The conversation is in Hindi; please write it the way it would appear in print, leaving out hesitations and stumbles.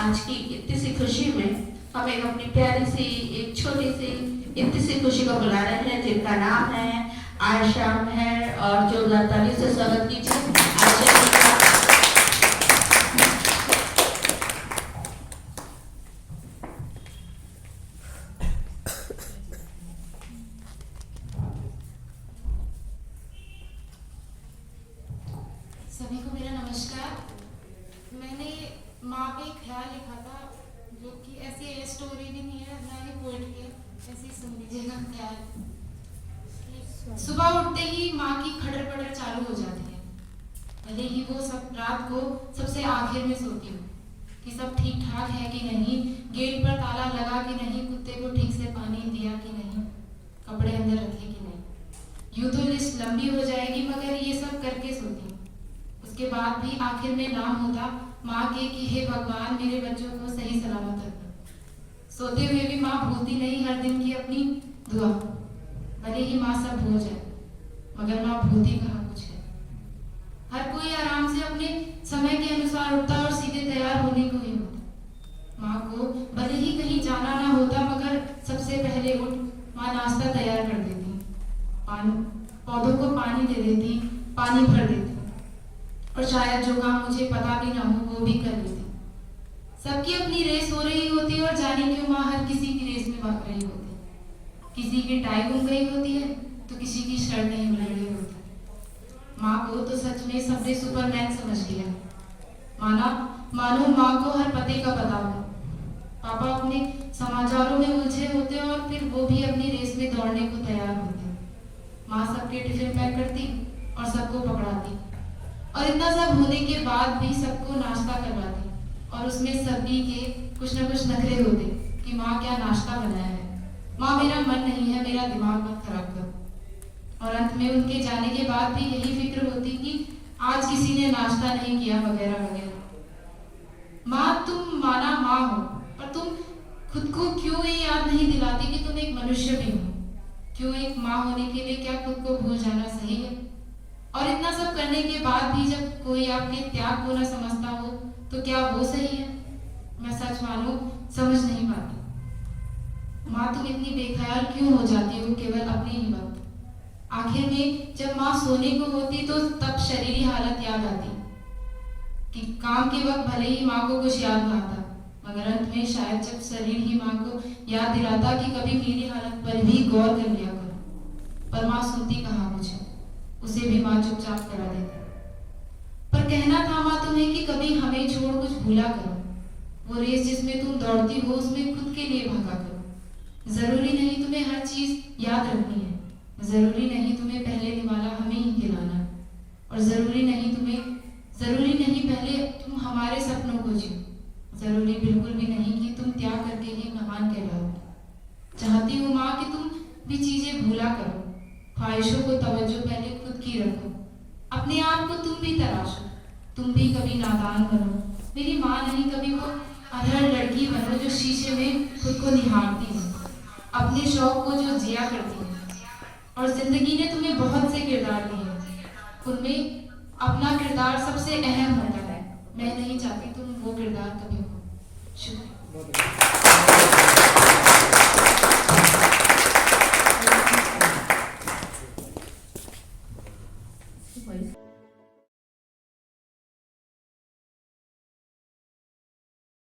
आज की इतनी सी खुशी में हम एक अपनी प्यारी सी एक छोटी सी इतनी सी खुशी को बुला रहे हैं जिनका नाम है आयशा मेहर, और जोरदार ताली से स्वागत कीजिए आयशा जी का। सभी को मेरा नमस्कार। मैंने माँ पे एक ख्याल लिखा था जो कि ऐसी स्टोरी भी नहीं है ना ही पोएट्री है, ऐसी सुन लीजिएगा ख्याल। सुबह उठते ही माँ की खटर पटर चालू हो जाती है, भले ही वो सब रात को सबसे आखिर में सोती हो कि सब ठीक ठाक है कि नहीं, गेट पर ताला लगा कि नहीं, कुत्ते को ठीक से पानी दिया कि नहीं, कपड़े अंदर रखे कि नहीं। यूं तो लिस्ट लंबी हो जाएगी मगर ये सब करके सोती हूँ। उसके बाद भी आखिर में नाम होता माँ के कि हे भगवान मेरे बच्चों को सही सलामत रखना। सोते हुए भी माँ भूलती नहीं हर दिन की अपनी दुआ, भले ही माँ सब भूल जाए मगर माँ भूलती कहाँ कुछ है। हर कोई आराम से अपने समय के अनुसार उठता और सीधे तैयार होने को ही होता। माँ को भले ही कहीं जाना ना होता मगर सबसे पहले उठ माँ नाश्ता तैयार कर देती, पौधों को पानी दे देती, पानी भर देती, और शायद जो काम मुझे पता भी ना हो वो भी कर लेती। सबकी अपनी रेस हो रही होती है और जाने क्यों माँ हर किसी की रेस में भाग रही होती है। किसी की टाई गुम गई होती है तो किसी की शर्ट नहीं मिल रही होती। माँ को तो सच में सबने सुपरमैन समझ लिया, मानो माँ को हर पते का पता हो। पापा अपने समाचारों में उलझे होते और फिर वो भी अपनी रेस में दौड़ने को तैयार होते। माँ सबके टिफिन पैक करती और सबको पकड़ाती, और इतना सब होने के बाद भी सबको नाश्ता करवाती, और उसमें सभी के कुछ न कुछ नखरे होते कि माँ क्या नाश्ता बनाया है, माँ मेरा मन नहीं है, मेरा दिमाग मत खराब करो। और अंत में उनके जाने के बाद भी यही फिक्र होती कि आज किसी ने नाश्ता नहीं किया वगैरह वगैरह। माँ तुम माना माँ हो, पर तुम खुद को क्यों ये याद नहीं दिलाती कि तुम एक मनुष्य भी हो। क्यों एक माँ होने के लिए क्या खुद को भूल जाना सही है? और इतना सब करने के बाद भी जब कोई आपके त्याग को न समझता हो तो क्या वो सही है? मैं सच मानूं समझ नहीं पाती। माँ तुम इतनी बेख्याल क्यों हो जाती हो केवल अपने ही वक्त? आखिर में जब माँ सोने को होती तो तब शरीरी हालत याद आती कि काम के वक्त भले ही माँ को कुछ याद ना आता, मगर अंत में शायद जब शरीर ही माँ को याद दिलाता कि कभी मेरी हालत पर भी गौर कर लिया करो। पर माँ सुनती कहाँ मुझे, उसे भी माँ चुपचाप करा देती। पर कहना था माँ तुम्हें कि कभी हमें छोड़ कुछ भूला करो, वो रेस जिसमें तुम दौड़ती हो उसमें खुद के लिए भागा करो। जरूरी नहीं तुम्हें हर चीज याद रखनी है, जरूरी नहीं तुम्हें पहले निवाला हमें ही दिलाना, और जरूरी नहीं पहले तुम हमारे सपनों को जियो, जरूरी बिल्कुल भी नहीं कि तुम त्याग करके ही महान कहलाओ। चाहती हूँ माँ कि तुम भी चीजें भूला करो, ख्वाहिशों को तवज्जो पहले खुद की रखो, अपने आप को तुम भी तराशो, तुम भी कभी नादान बनो, मेरी माँ नहीं कभी वो अधर लड़की बनो जो शीशे में खुद को निहारती है, अपने शौक को जो जिया करती है। और जिंदगी ने तुम्हें बहुत से किरदार दिए हैं, उनमें अपना किरदार सबसे अहम होता है। मैं नहीं चाहती तुम वो किरदार कभी हो। शुक्रिया।